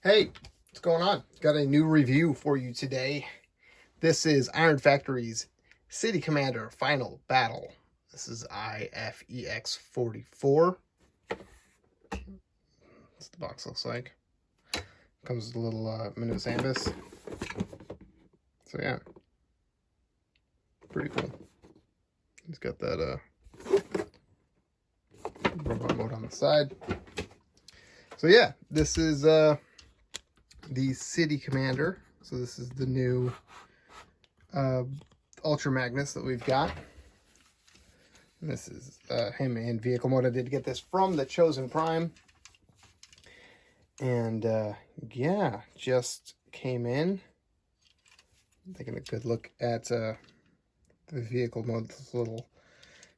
Hey, what's going on? Got a new review for you today. This is Iron Factory's City Commander Final Battle. This is IFEX 44. That's what the box looks like. Comes with a little Minimus Ambus. So yeah, pretty cool. He's got that robot mode on the side. So yeah, this is the City Commander. So this is the new Ultra Magnus that we've got. And this is him in vehicle mode. I did get this from the Chosen Prime. And yeah, just came in. Taking a good look at the vehicle mode, this little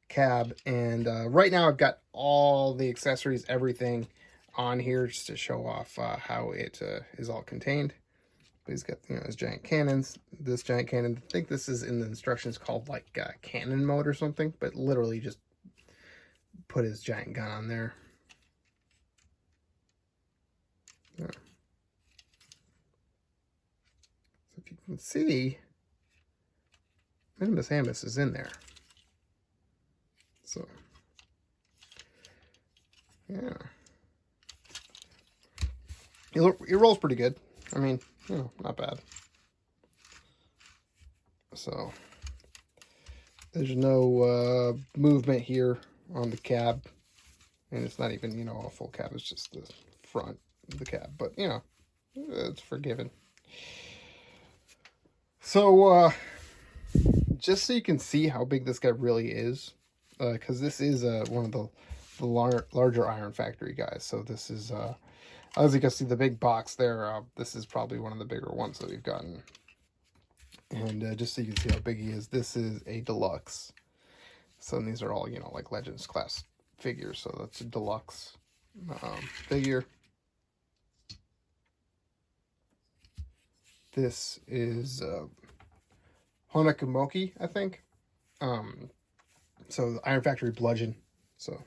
cab. And right now I've got all the accessories, everything on here just to show off how it is all contained. But he's got, you know, his giant cannons. This giant cannon, I think this is in the instructions called like cannon mode or something, but literally just put his giant gun on there. Yeah. So if you can see, Minimus Ambus is in there. So yeah, it rolls pretty good. I mean, you know, not bad. So there's no movement here on the cab, and it's not even, you know, a full cab. It's just the front of the cab, but you know, it's forgiven. So just so you can see how big this guy really is, because this is one of the larger Iron Factory guys. So this is as you can see the big box there, this is probably one of the bigger ones that we've gotten. And just so you can see how big he is, this is a deluxe. So these are all, you know, like Legends class figures. So that's a deluxe figure. This is Honakumoki, I think. So the Iron Factory Bludgeon. So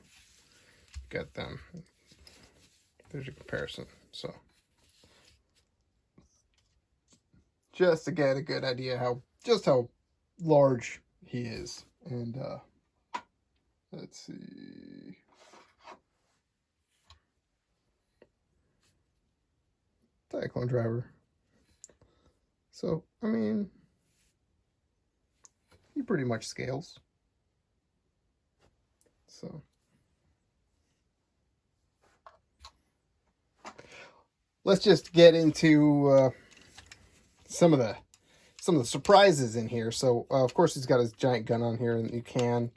got them. There's a comparison. So just to get a good idea how large he is. And let's see. Cyclone Driver. So I mean, he pretty much scales. So let's just get into some of the surprises in here. So of course he's got his giant gun on here, and you can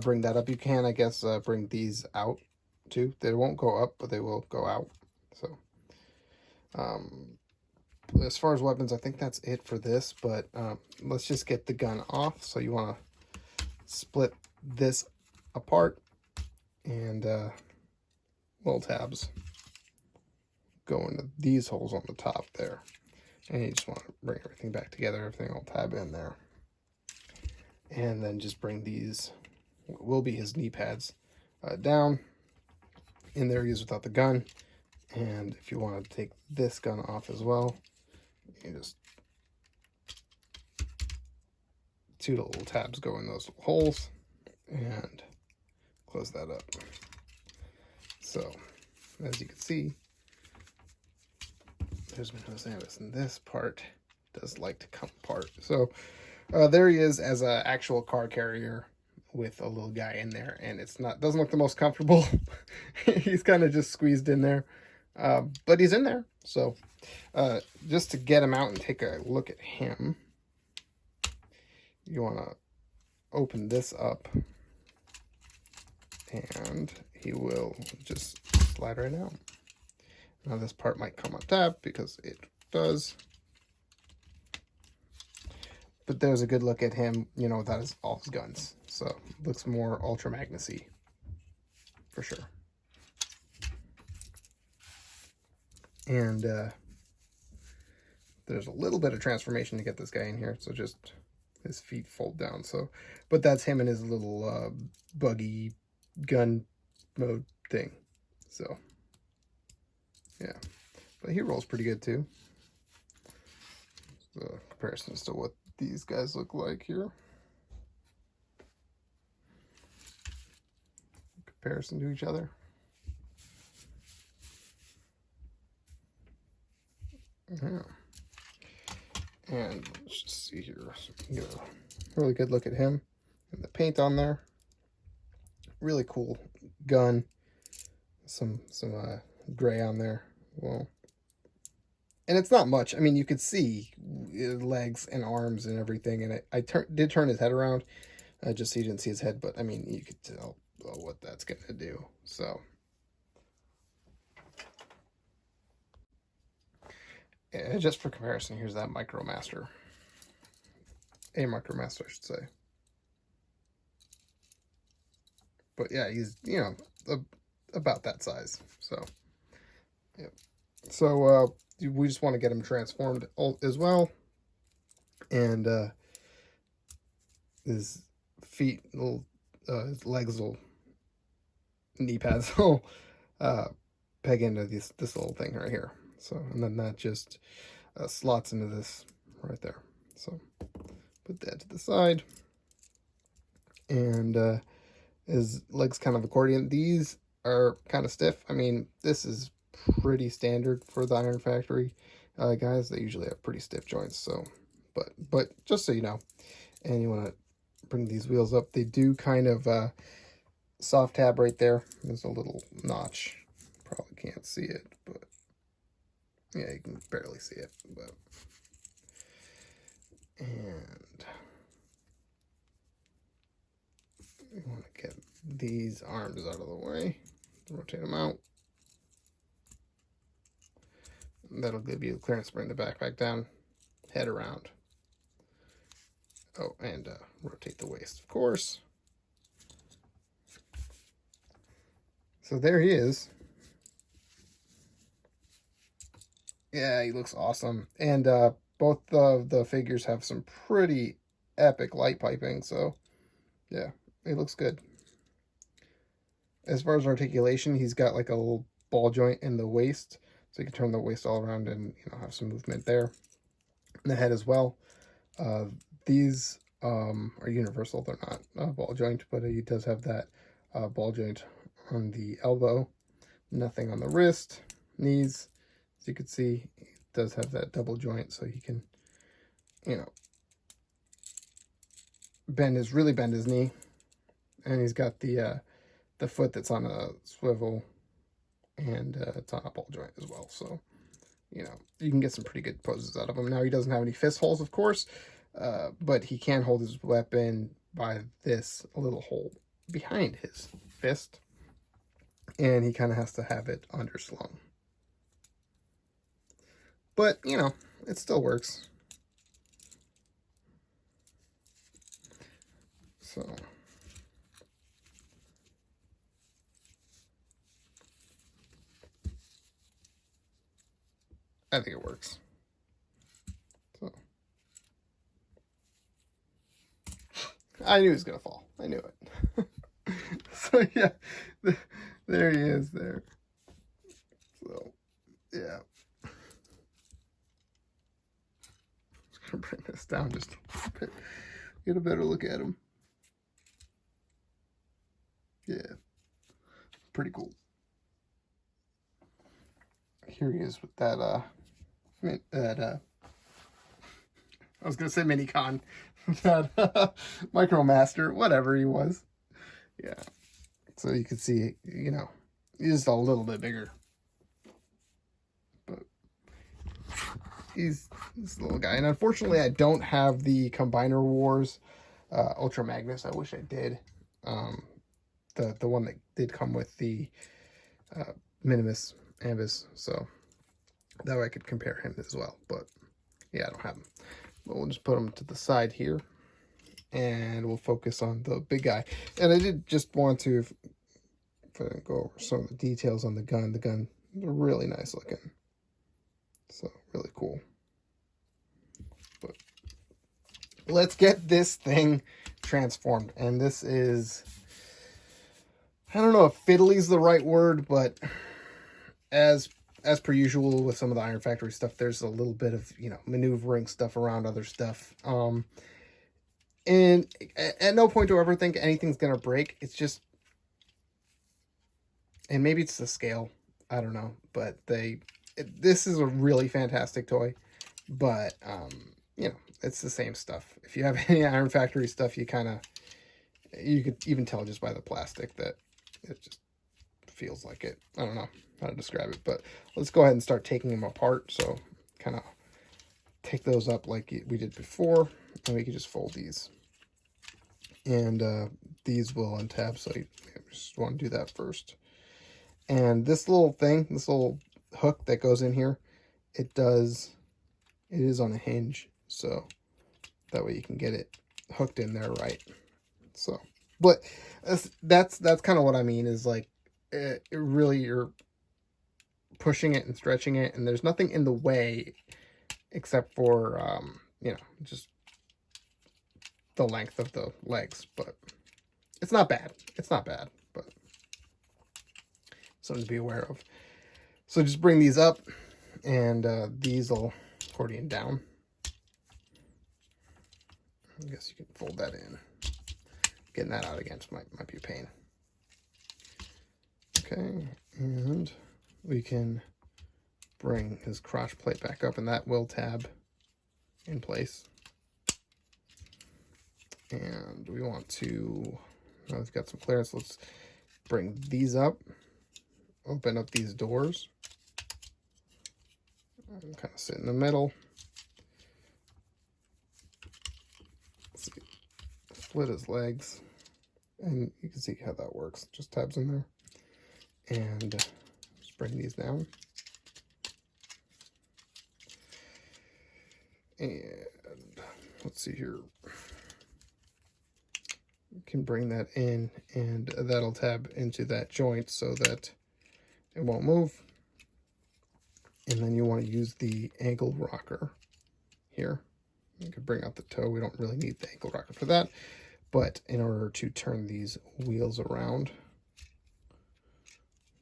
bring that up. You can, I guess, bring these out too. They won't go up, but they will go out. So as far as weapons, I think that's it for this. But let's just get the gun off. So you want to split this apart, and little tabs go into these holes on the top there. And you just want to bring everything back together. Everything will tab in there. And then just bring these, what will be his knee pads, down. In there he is without the gun. And if you want to take this gun off as well, you just, two little tabs go in those little holes. And close that up. So, as you can see, there's Minimus Ambus, and this part does like to come apart. So there he is as an actual car carrier with a little guy in there, and doesn't look the most comfortable. He's kind of just squeezed in there, but he's in there. So just to get him out and take a look at him, you want to open this up, and he will just slide right out. Now this part might come on top because it does. But there's a good look at him, you know, without all his guns. So it looks more Ultra Magnus-y for sure. And there's a little bit of transformation to get this guy in here. So just his feet fold down. So, but that's him in his little buggy gun mode thing. So yeah, but he rolls pretty good too. The comparisons to what these guys look like here. Comparison to each other. Yeah. And let's just see here. So we can get a really good look at him and the paint on there. Really cool gun. Some gray on there. Well, and it's not much. I mean, you could see legs and arms and everything. And I did turn his head around, just so you didn't see his head. But I mean, you could tell what that's gonna do. So. Yeah, just for comparison, here's that Micromaster. A Micromaster, I should say. But yeah, he's, you know, about that size. So, yeah. So, we just want to get him transformed as well. And his feet, his legs will, knee pads will peg into this little thing right here. So, and then that just slots into this right there. So, put that to the side. And his legs kind of accordion. These are kind of stiff. I mean, this is pretty standard for the Iron Factory guys. They usually have pretty stiff joints. So, but just so you know, and you want to bring these wheels up, they do kind of soft tab right there. There's a little notch. Probably can't see it, but. Yeah, you can barely see it, but and you want to get these arms out of the way, rotate them out. And that'll give you clearance to bring the backpack down, head around. Oh, and rotate the waist, of course. So there he is. Yeah, he looks awesome. And both of the figures have some pretty epic light piping, so yeah, it looks good. As far as articulation, he's got like a little ball joint in the waist, so you can turn the waist all around and, you know, have some movement there. And the head as well. These are universal. They're not a ball joint, but he does have that ball joint on the elbow. Nothing on the wrist, knees. As you can see, he does have that double joint, so he can, you know, really bend his knee. And he's got the foot that's on a swivel, and it's on a ball joint as well. So, you know, you can get some pretty good poses out of him. Now, he doesn't have any fist holes, of course, but he can hold his weapon by this little hole behind his fist, and he kind of has to have it underslung. But, you know, it still works. So, I think it works. So, I knew he was going to fall. I knew it. So, yeah, there he is there. So, yeah. Bring this down just a bit, get a better look at him. Yeah, pretty cool. Here he is with that I was gonna say Minicon, that Micromaster, whatever he was. Yeah, so you can see, you know, he's just a little bit bigger, but he's this little guy. And unfortunately, I don't have the Combiner Wars Ultra Magnus. I wish I did. The one that did come with the Minimus Ambus, so that way I could compare him as well. But yeah, I don't have him. But we'll just put him to the side here, and we'll focus on the big guy. And I did just want to go over some of the details on the gun. The gun is really nice looking. So, really cool. But let's get this thing transformed. And this is, I don't know if fiddly's the right word, but as as per usual with some of the Iron Factory stuff, there's a little bit of, you know, maneuvering stuff around other stuff. And at no point do I ever think anything's going to break. It's just, and maybe it's the scale. I don't know. But this is a really fantastic toy. But, you know, it's the same stuff. If you have any Iron Factory stuff, you could even tell just by the plastic that it just feels like it. I don't know how to describe it, but let's go ahead and start taking them apart. So kind of take those up like we did before, and we can just fold these. And these will untab, so you just want to do that first. And this little thing, this little hook that goes in here, it is on a hinge, so that way you can get it hooked in there right. So, but that's kind of what I mean, is like it really, you're pushing it and stretching it, and there's nothing in the way except for you know, just the length of the legs. But it's not bad. It's not bad, but something to be aware of. So just bring these up, and these will accordion down. I guess you can fold that in. Getting that out again might be a pain. Okay, and we can bring his crotch plate back up, and that will tab in place. And we want to, now we've got some clearance, let's bring these up, open up these doors, and kind of sit in the middle. Let's see. Split his legs, and you can see how that works. Just tabs in there, and just bring these down, and let's see here. You can bring that in, and that'll tab into that joint so that it won't move. And then you want to use the ankle rocker here. You can bring out the toe. We don't really need the ankle rocker for that, but in order to turn these wheels around,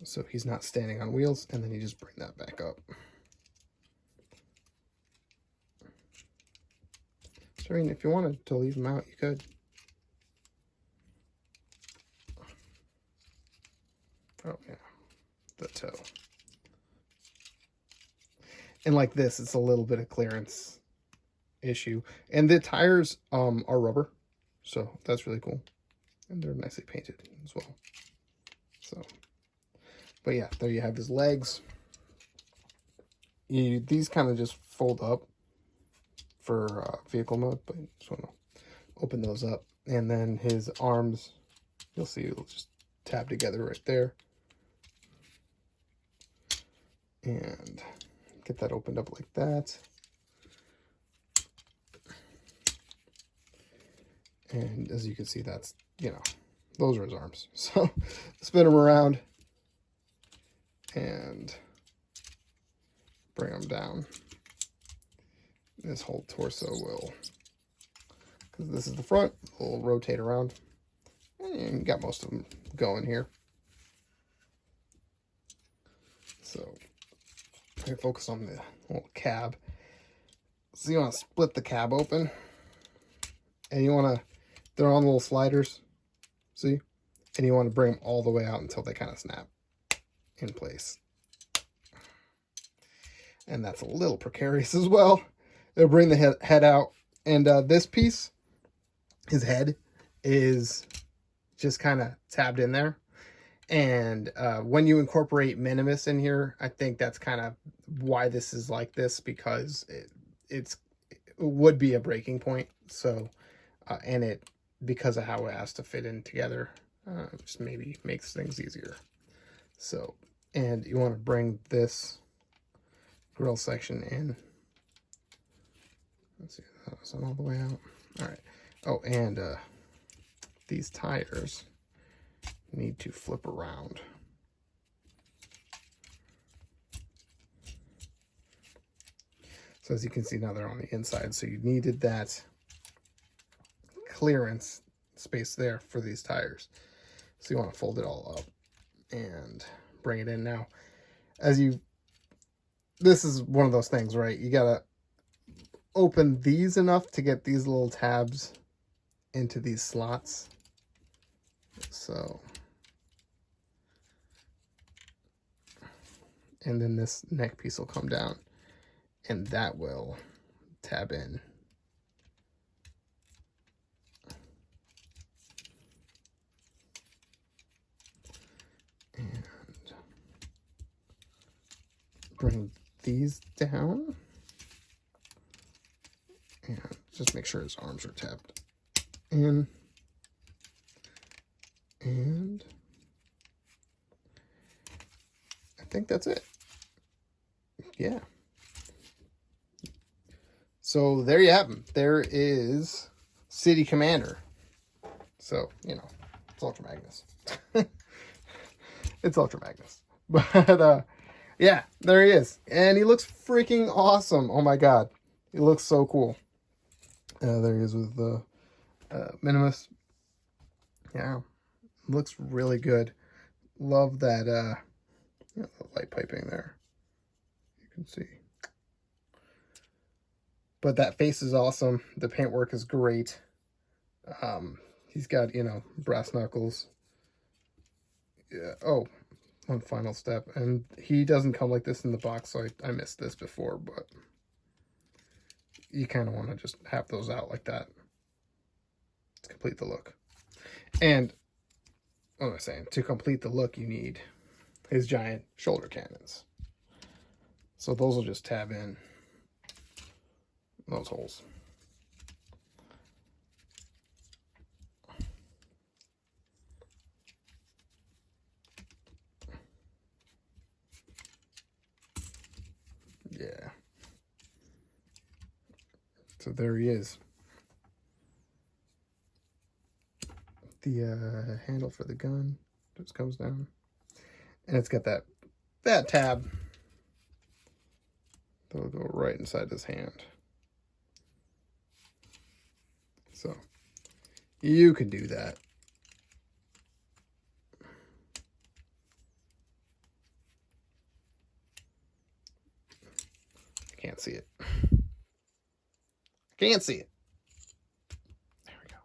so he's not standing on wheels, and then you just bring that back up. So, I mean, if you wanted to leave them out, you could. Oh, yeah, the toe. And like this, it's a little bit of clearance issue. And the tires are rubber, so that's really cool. And they're nicely painted as well. So, but yeah, there you have his legs. These kind of just fold up for vehicle mode, but you just want to open those up. And then his arms, you'll see, it'll just tab together right there. And get that opened up like that. And as you can see, that's, you know, those are his arms. So spin them around and bring them down. This whole torso will, because this is the front, will rotate around. And you got most of them going here. So I focus on the little cab. So you want to split the cab open, and you want to, they're on little sliders, see? And you want to bring them all the way out until they kind of snap in place. And that's a little precarious as well. It'll bring the head out. And this piece, his head, is just kind of tabbed in there. And when you incorporate Minimus in here, I think that's kind of why this is like this, because it would be a breaking point. So, and it, because of how it has to fit in together, just maybe makes things easier. So, and you want to bring this grill section in. Let's see, that's all the way out. All right. Oh, and these tires need to flip around. So as you can see, now they're on the inside, so you needed that clearance space there for these tires. So you want to fold it all up and bring it in. Now, as you this is one of those things, right? You gotta open these enough to get these little tabs into these slots. So, and then this neck piece will come down and that will tab in. And bring these down. And just make sure his arms are tabbed in. And I think that's it. Yeah. So there you have him. There is City Commander. So, you know, it's Ultra Magnus. It's Ultra Magnus. But, yeah, there he is. And he looks freaking awesome. Oh my god. He looks so cool. There he is with the Minimus. Yeah. Looks really good. Love that you know, the light piping there. You can see. But that face is awesome. The paintwork is great. He's got, you know, brass knuckles. Yeah. Oh, one final step. And he doesn't come like this in the box, so I missed this before, but you kind of want to just have those out like that to complete the look. And what am I saying? To complete the look, you need his giant shoulder cannons. So those will just tab in those holes. Yeah. So there he is. The handle for the gun just comes down. And it's got that tab that'll go right inside his hand. So you can do that. I can't see it. Can't see it. There we go.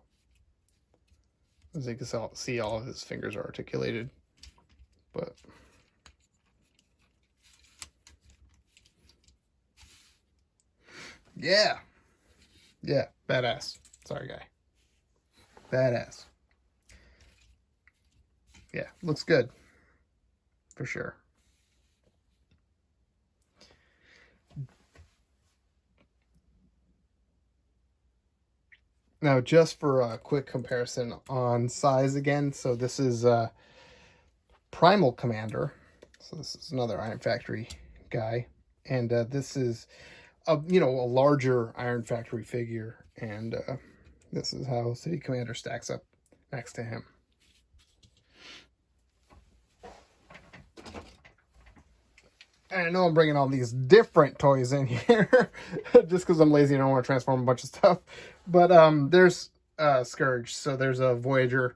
As you can see, all of his fingers are articulated. But yeah. Yeah, badass. Sorry, guy. Badass. Yeah, looks good. For sure. Now, just for a quick comparison on size again, so this is Primal Commander. So this is another Iron Factory guy. And this is a larger Iron Factory figure, and this is how City Commander stacks up next to him. And I know I'm bringing all these different toys in here just because I'm lazy and I don't want to transform a bunch of stuff. But there's Scourge, so there's a Voyager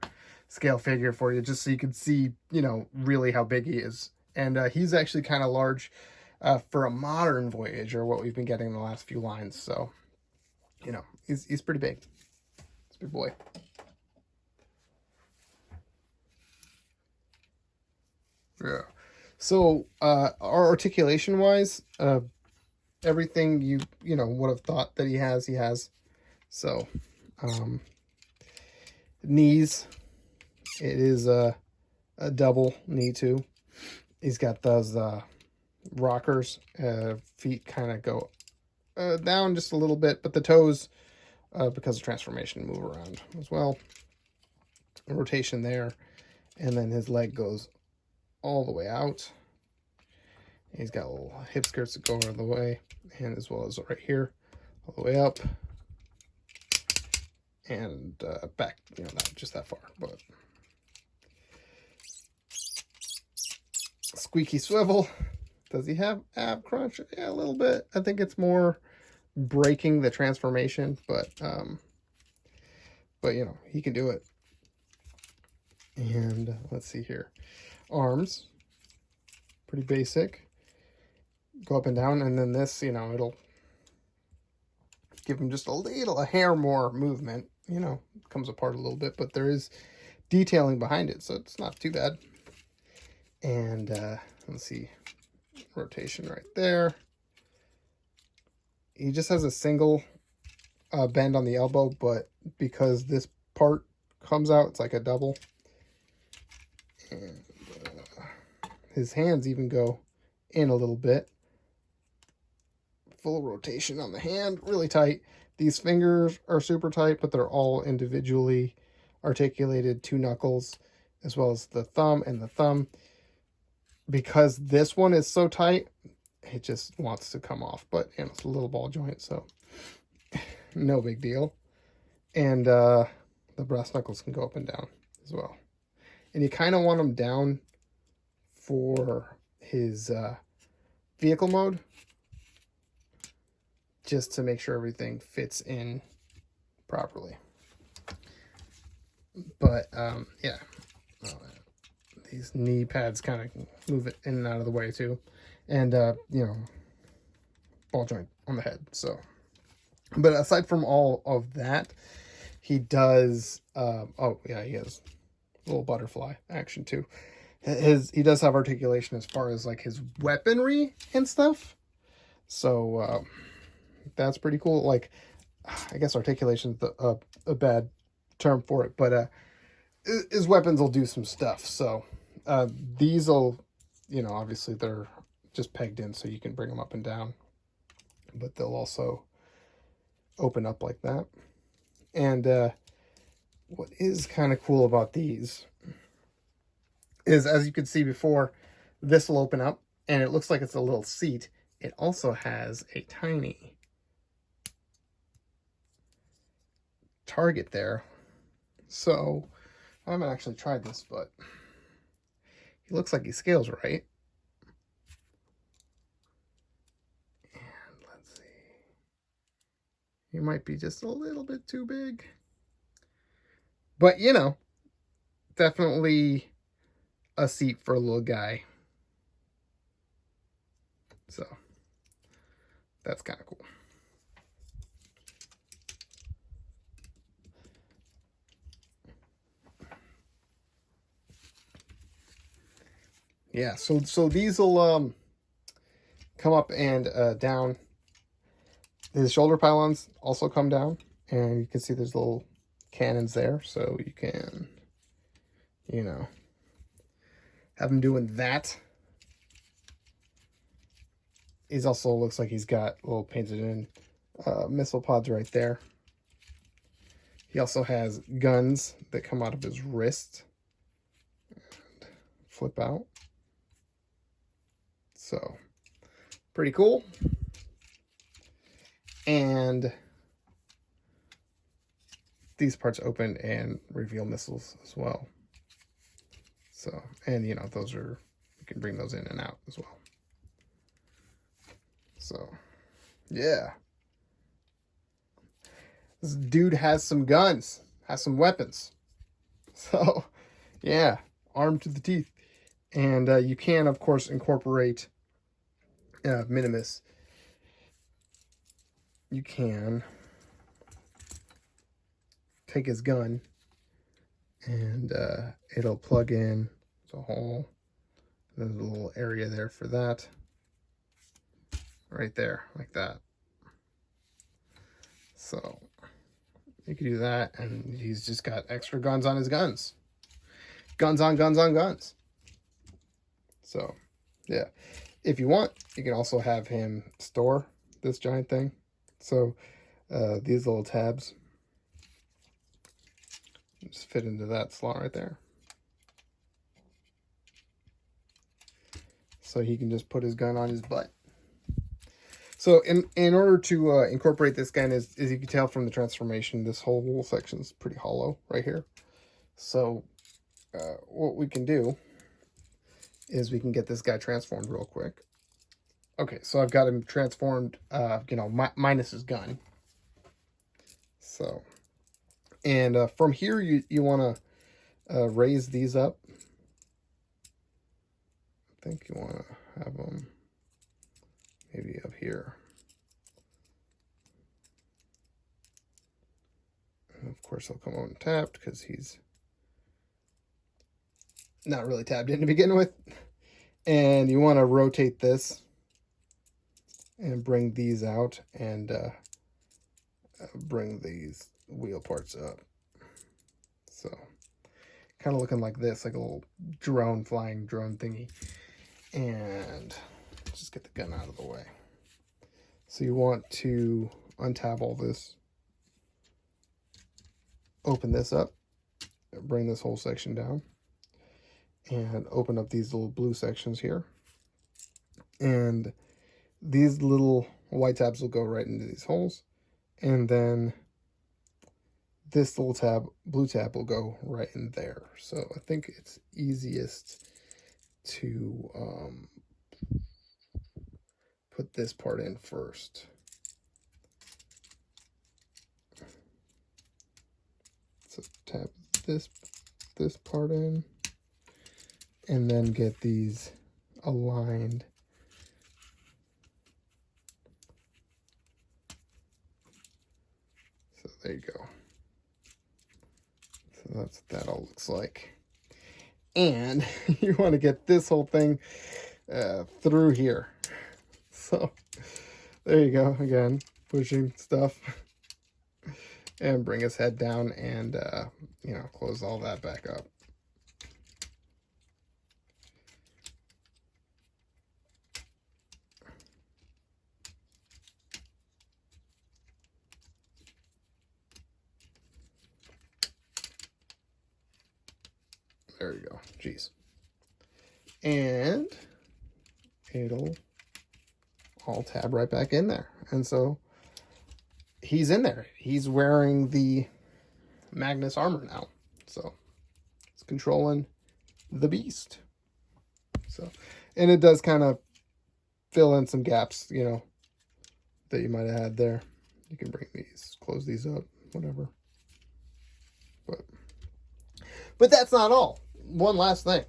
scale figure for you, just so you can see, really how big he is. And he's actually kind of large for a modern Voyager, what we've been getting in the last few lines. So, he's pretty big. He's a big boy. Yeah. So, our articulation wise, everything you would have thought that he has. So, knees, it is a double knee too. He's got those rockers. Feet kind of go down just a little bit, but the toes, because of transformation, move around as well. A rotation there, and then his leg goes all the way out. He's got little hip skirts that go all the way, and as well as right here, all the way up, and back, not just that far, but squeaky swivel. Does he have ab crunch? Yeah, a little bit. I think it's more breaking the transformation, but he can do it. And let's see here. Arms, pretty basic. go up and down, and then this, you know, it'll give him just a hair more movement. You know, comes apart a little bit, but there is detailing behind it, so it's not too bad. And let's see, rotation right there. He just has a single bend on the elbow, but because this part comes out, it's like a double. And his hands even go in a little bit. Full rotation on the hand, really tight. These fingers are super tight, but they're all individually articulated, 2 knuckles, as well as the thumb and the thumb. Because this one is so tight, it just wants to come off, but you know, it's a little ball joint, so no big deal. And the brass knuckles can go up and down as well. And you kind of want them down for his vehicle mode, just to make sure everything fits in properly. But yeah, these knee pads kind of move it in and out of the way too. And you know, ball joint on the head. So, but aside from all of that, he does oh yeah, he has a little butterfly action too. He does have articulation as far as like his weaponry and stuff. So that's pretty cool. Like, I guess articulation is a bad term for it, but his weapons will do some stuff. So these will, you know, obviously they're just pegged in so you can bring them up and down, but they'll also open up like that. And what is kind of cool about these is, as you could see before, this will open up and it looks like it's a little seat. It also has a tiny target there. So I haven't actually tried this, but he looks like he scales right. And let's see, he might be just a little bit too big, but you know, definitely a seat for a little guy. So that's kind of cool. Yeah, so these will come up and down. His shoulder pylons also come down, and you can see there's little cannons there, so you can, you know, have him doing that. He's also looks like he's got little painted in missile pods right there. He also has guns that come out of his wrist and flip out. So pretty cool. And these parts open and reveal missiles as well. So, and you know, those are, you can bring those in and out as well. So, yeah. This dude has some guns, has some weapons. So, yeah, armed to the teeth. And you can, of course, incorporate Minimus. You can take his gun and it'll plug in the hole. There's a little area there for that. Right there, like that. So you can do that, and he's just got extra guns on his guns. Guns on guns on guns. So, yeah. If you want, you can also have him store this giant thing. So, these little tabs just fit into that slot right there. So he can just put his gun on his butt. So in order to incorporate this gun, as you can tell from the transformation, this whole wool section is pretty hollow right here. So what we can do is we can get this guy transformed real quick. Okay, so I've got him transformed, you know, minus his gun. So, and from here, you want to raise these up. I think you want to have them here. And of course, he'll come on tapped because he's not really tabbed in to begin with. And you want to rotate this and bring these out and bring these wheel parts up. So kind of looking like this, like a little drone, flying drone thingy. And just get the gun out of the way. So you want to untab all this, open this up, bring this whole section down, and open up these little blue sections here. And these little white tabs will go right into these holes. And then this little tab, blue tab, will go right in there. So I think it's easiest to put this part in first. So tap this part in, and then get these aligned. So there you go. So that's what that all looks like. And you want to get this whole thing through here. So there you go. Again, pushing stuff. And bring his head down and, you know, close all that back up. There you go. Jeez. And it'll all tab right back in there. And so he's in there. He's wearing the Magnus armor now. So it's controlling the beast. So, and it does kind of fill in some gaps, you know, that you might have had there. You can bring these, close these up, whatever. But that's not all. One last thing.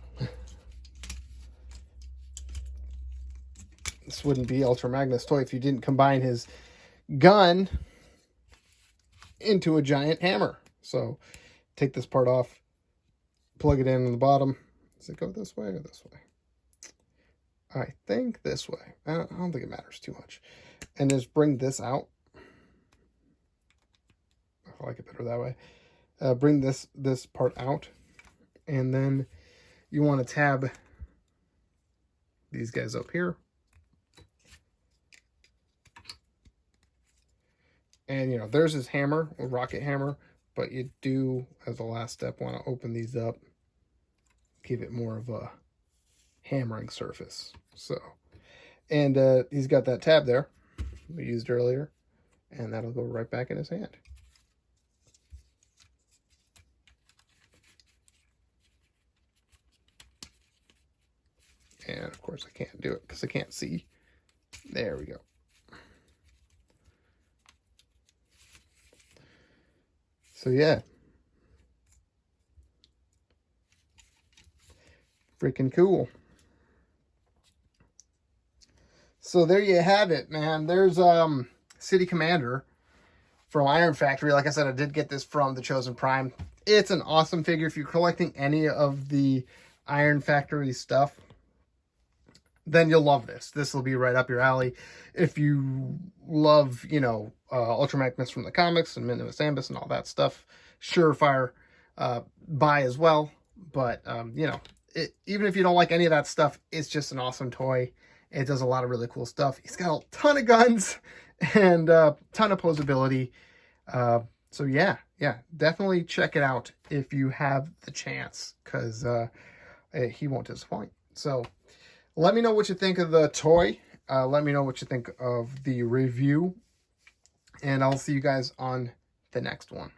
This wouldn't be Ultra Magnus toy if you didn't combine his gun into a giant hammer. So take this part off, plug it in the bottom. Does it go this way or this way? I think this way. I don't think it matters too much. And just bring this out. I like it better that way. Bring this part out. And then you want to tab these guys up here. And, you know, there's his hammer, a rocket hammer. But you do, as a last step, want to open these up. Give it more of a hammering surface. So, and he's got that tab there we used earlier. And that'll go right back in his hand. And of course I can't do it because I can't see. There we go. So yeah. Freaking cool. So there you have it, man. There's City Commander from Iron Factory. Like I said, I did get this from the Chosen Prime. It's an awesome figure. If you're collecting any of the Iron Factory stuff, then you'll love this. This will be right up your alley. If you love, you know, Ultra Magnus from the comics and Minimus, Ambus and all that stuff, surefire buy as well. But, you know, even if you don't like any of that stuff, it's just an awesome toy. It does a lot of really cool stuff. He's got a ton of guns and a ton of posability. So yeah, definitely check it out if you have the chance, because he won't disappoint. So let me know what you think of the toy. Let me know what you think of the review. And I'll see you guys on the next one.